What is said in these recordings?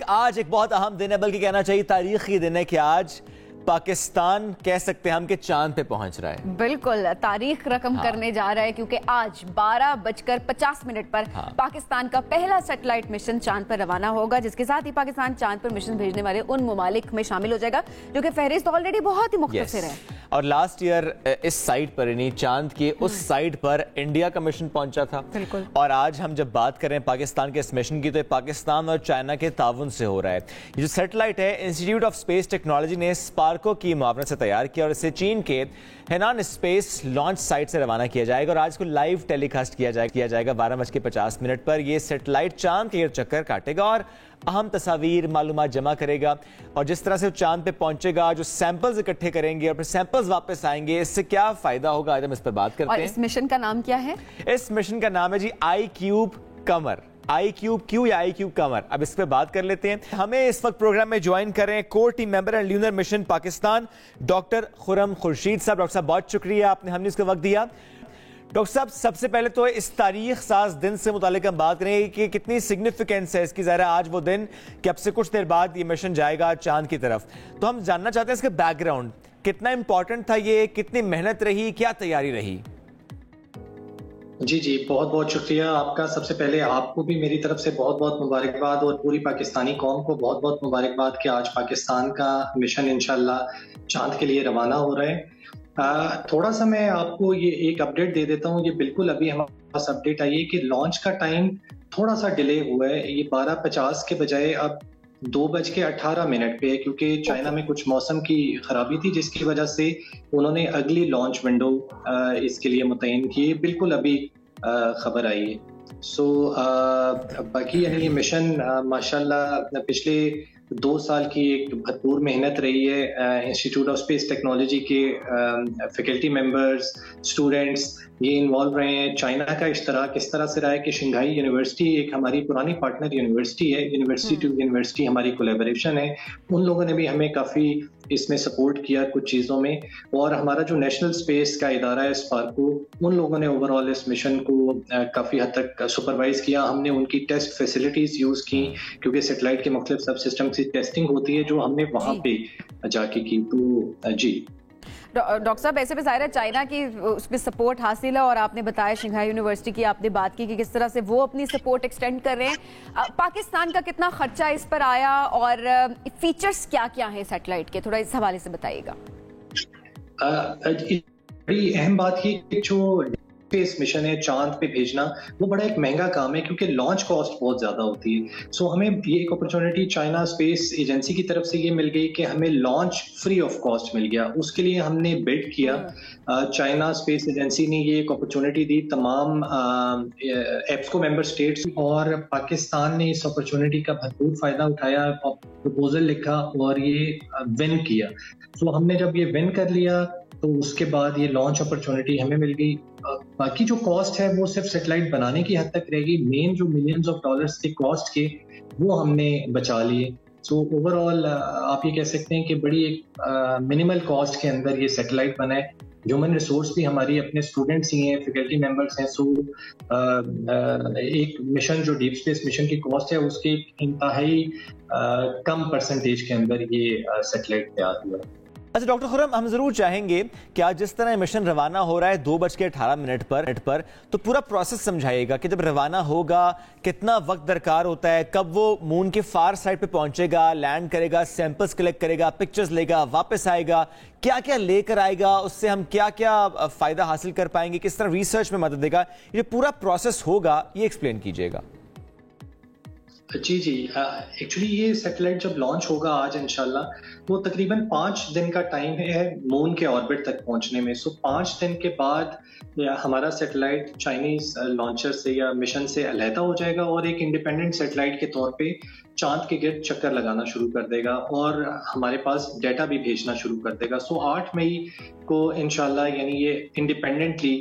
آج ایک بہت اہم دن ہے، بلکہ کہنا چاہیے تاریخی دن ہے کہ آج پاکستان کہہ سکتے ہیں ہم کہ چاند پہ پہنچ رہا ہے. بالکل تاریخ رقم کرنے جا رہا ہے، کیونکہ آج 12:50 پر پاکستان کا پہلا سیٹلائٹ مشن چاند پر روانہ ہوگا، جس کے ساتھ ہی پاکستان چاند پر مشن بھیجنے والے ان ممالک میں شامل ہو جائے گا جو کہ فہرست آلریڈی بہت ہی مختصر ہے. اور لاسٹ ایئر اس سائٹ پر یعنی چاند کی اس سائٹ پر انڈیا کا مشن پہنچا تھا. اور آج ہم جب بات کریں پاکستان کے اس مشن کی تو پاکستان اور چائنا کے تعاون سے ہو رہا ہے. یہ جو سیٹلائٹ ہے انسٹیٹیوٹ آف اسپیس ٹیکنالوجی نے اسپارکو کی معاونت سے تیار کیا اور اسے چین کے ہینان اسپیس لانچ سائٹ سے روانہ کیا جائے گا اور آج کو لائیو ٹیلی کاسٹ کیا جائے گا 12:50 پر. یہ سیٹلائٹ چاند کے چکر کاٹے گا اور اہم تصاویر معلومات جمع کرے گا، اور جس طرح سے وہ چاند پہ پہنچے گا جو سیمپلز اکٹھے کریں گے اور پھر سیمپلز واپس آئیں گے، اس سے کیا فائدہ ہوگا آج ہم اس پر بات کرتے ہیں. اور اس مشن کا نام کیا ہے؟ اس مشن کا نام ہے جی آئی کیوب قمر. آئی کیوب کیو یا آئی کیوب قمر. اب اس پہ بات کر لیتے ہیں. ہمیں اس وقت پروگرام میں جوائن کر رہے ہیں کور ٹیم ممبر اینڈ لیونر مشن پاکستان ڈاکٹر خرم خورشید صاحب. ڈاکٹر صاحب بہت شکریہ آپ نے ہم نے اس کا وقت دیا. ڈاکٹر صاحب سب سے پہلے تو اس تاریخ ساز دن سے متعلق ہم بات کریں گے کہ کتنی سگنیفیکنس ہے اس کی. ظاہر ہے آج وہ دن کہ اب سے کچھ دیر بعد یہ مشن جائے گا چاند کی طرف، تو ہم جاننا چاہتے ہیں اس کے بیک گراؤنڈ کتنا امپورٹنٹ تھا، یہ کتنی محنت رہی، کیا تیاری رہی؟ جی بہت بہت شکریہ آپ کا. سب سے پہلے آپ کو بھی میری طرف سے بہت بہت مبارکباد اور پوری پاکستانی قوم کو بہت بہت مبارکباد کہ آج پاکستان کا مشن انشاءاللہ چاند کے لیے روانہ ہو رہا ہے. تھوڑا سا میں آپ کو یہ ایک اپڈیٹ دے دیتا ہوں. یہ بالکل ابھی ہمارے پاس اپڈیٹ آئی ہے کہ لانچ کا ٹائم تھوڑا سا ڈیلے ہوا ہے. یہ 12:50 کے بجائے اب 2:18 پہ ہے، کیونکہ چائنا میں کچھ موسم کی خرابی تھی جس کی وجہ سے انہوں نے اگلی لانچ ونڈو اس کے لیے متعین کی. بالکل ابھی خبر آئی ہے. باقی یعنی یہ مشن ماشاءاللہ پچھلے 2 سال کی ایک بھرپور محنت رہی ہے. انسٹیٹیوٹ آف اسپیس ٹیکنالوجی کے فیکلٹی ممبرز، اسٹوڈنٹس یہ انوالو رہے ہیں. چائنا کا اشتراک اس طرح سے رہا ہے کہ شنگھائی یونیورسٹی ایک ہماری پرانی پارٹنر یونیورسٹی ہے، یونیورسٹی ٹو یونیورسٹی ہماری کولیبریشن ہے. ان لوگوں نے بھی ہمیں کافی اس میں سپورٹ کیا کچھ چیزوں میں، اور ہمارا جو نیشنل اسپیس کا ادارہ ہے اسپارکو، ان لوگوں نے اوور آل اس مشن کو کافی حد تک سپروائز کیا. ہم نے ان کی ٹیسٹ فیسلٹیز یوز کی کیونکہ سیٹلائٹ کے مختلف سب سسٹم کی ٹیسٹنگ ہوتی ہے جو ہم نے وہاں پہ جا کے کی. تو جی ڈاکٹر صاحب ایسے بھی ظاہر ہے چائنا کی اس میں سپورٹ حاصل ہے، اور آپ نے بتایا شنگھائی یونیورسٹی کی آپ نے بات کی کہ کس طرح سے وہ اپنی سپورٹ ایکسٹینڈ کر رہے ہیں. پاکستان کا کتنا خرچہ اس پر آیا اور فیچرز کیا کیا ہیں سیٹلائٹ کے، تھوڑا اس حوالے سے بتائیے گا. بڑی اہم بات یہ کہ جو اسپیس مشن ہے چاند پہ بھیجنا وہ بڑا ایک مہنگا کام ہے کیونکہ لانچ کاسٹ بہت زیادہ ہوتی ہے. سو ہمیں یہ ایک اپرچونٹی چائنا اسپیس ایجنسی کی طرف سے یہ مل گئی کہ ہمیں لانچ فری آف کاسٹ مل گیا. اس کے لیے ہم نے بلڈ کیا. چائنا اسپیس ایجنسی نے یہ ایک اپرچونٹی دی تمام ایپسکو ممبر اسٹیٹس، اور پاکستان نے اس اپرچونٹی کا بھرپور فائدہ اٹھایا، پروپوزل لکھا اور یہ ون کیا. سو ہم نے جب یہ ون کر لیا تو اس کے بعد یہ لانچ اپرچونٹی ہمیں مل گئی. باقی جو کاسٹ ہے وہ صرف سیٹلائٹ بنانے کی حد تک رہے گی. مین جو ملینز آف ڈالرز کے کاسٹ کے وہ ہم نے بچا لیے. سو اوور آل آپ یہ کہہ سکتے ہیں کہ بڑی ایک منیمل کاسٹ کے اندر یہ سیٹلائٹ بنا ہے. ہیومن ریسورس بھی ہماری اپنے اسٹوڈنٹس ہی ہیں، فیکلٹی ممبرس ہیں. سو ایک مشن جو ڈیپ اسپیس مشن کی کاسٹ ہے اس کے انتہائی کم پرسنٹیج کے اندر یہ سیٹلائٹ تیار ہوا. اچھا ڈاکٹر خرم، ہم ضرور چاہیں گے کہ آج جس طرح مشن روانہ ہو رہا ہے 2:18 پر تو پورا پروسیس سمجھائیے گا کہ جب روانہ ہوگا کتنا وقت درکار ہوتا ہے، کب وہ مون کے فار سائڈ پہ پہنچے گا، لینڈ کرے گا، سیمپلز کلیکٹ کرے گا، پکچرز لے گا، واپس آئے گا، کیا کیا لے کر آئے گا، اس سے ہم کیا کیا فائدہ حاصل کر پائیں گے، کس طرح ریسرچ میں مدد دے گا، یہ پورا پروسیس ہوگا یہ ایکسپلین کیجیے گا. جی ایکچولی یہ سیٹلائٹ جب لانچ ہوگا آج انشاءاللہ وہ تقریباً 5 دن کا ٹائم ہے مون کے آربٹ تک پہنچنے میں. سو 5 دن کے بعد ہمارا سیٹلائٹ چائنیز لانچر سے یا مشن سے علیحدہ ہو جائے گا اور ایک انڈیپینڈنٹ سیٹلائٹ کے طور پہ چاند کے گرد چکر لگانا شروع کر دے گا اور ہمارے پاس ڈیٹا بھی بھیجنا شروع کر دے گا. سو 8 مئی کو انشاءاللہ یعنی یہ independently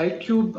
iCube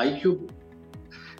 iCube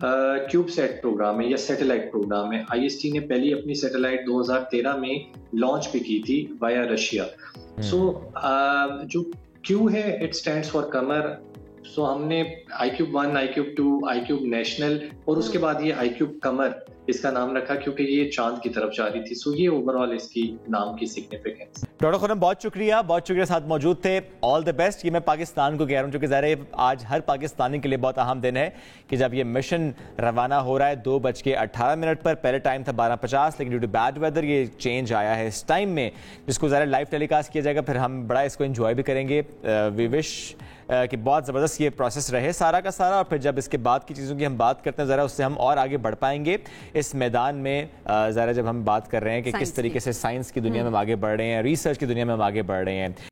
cube sat program ہے یا سیٹلائٹ پروگرام ہے. IST نے پہلی اپنی سیٹلائٹ 2013 میں لانچ بھی کی تھی وایا رشیا. سو جو کیو ہے اٹ اسٹینڈس فار قمر. سو ہم نے iCube 1, iCube 2, iCube نیشنل اور اس کے بعد یہ iCube قمر اس کا نام رکھا کیونکہ یہ چاند کی طرف جا رہی تھی. سو یہ اوور آل اس کی نام کی سگنیفیکینس. ڈاکٹر خرم بہت شکریہ ساتھ موجود تھے. آل دی بیسٹ. یہ میں پاکستان کو کہہ رہا ہوں چونکہ ظاہر ہے آج ہر پاکستانی کے لیے بہت اہم دن ہے کہ جب یہ مشن روانہ ہو رہا ہے 2:18 پر. پہلے ٹائم تھا 12:50 لیکن ڈیو ٹو بیڈ ویدر یہ چینج آیا ہے اس ٹائم میں جس کو ظاہر لائیو ٹیلی کاسٹ کیا جائے گا. پھر ہم بڑا اس کو انجوائے بھی کریں گے. وی وش کہ بہت زبردست یہ پروسیس رہے سارا کا سارا. اور پھر جب اس کے بعد کی چیزوں کی ہم بات کرتے ہیں ذرا اس سے ہم اور آگے بڑھ پائیں گے اس میدان میں. ذرا جب ہم بات کر رہے ہیں کہ کس طریقے سے سائنس کی دنیا میں ہم آگے بڑھ رہے ہیں, ریسرچ کی دنیا میں ہم آگے بڑھ رہے ہیں.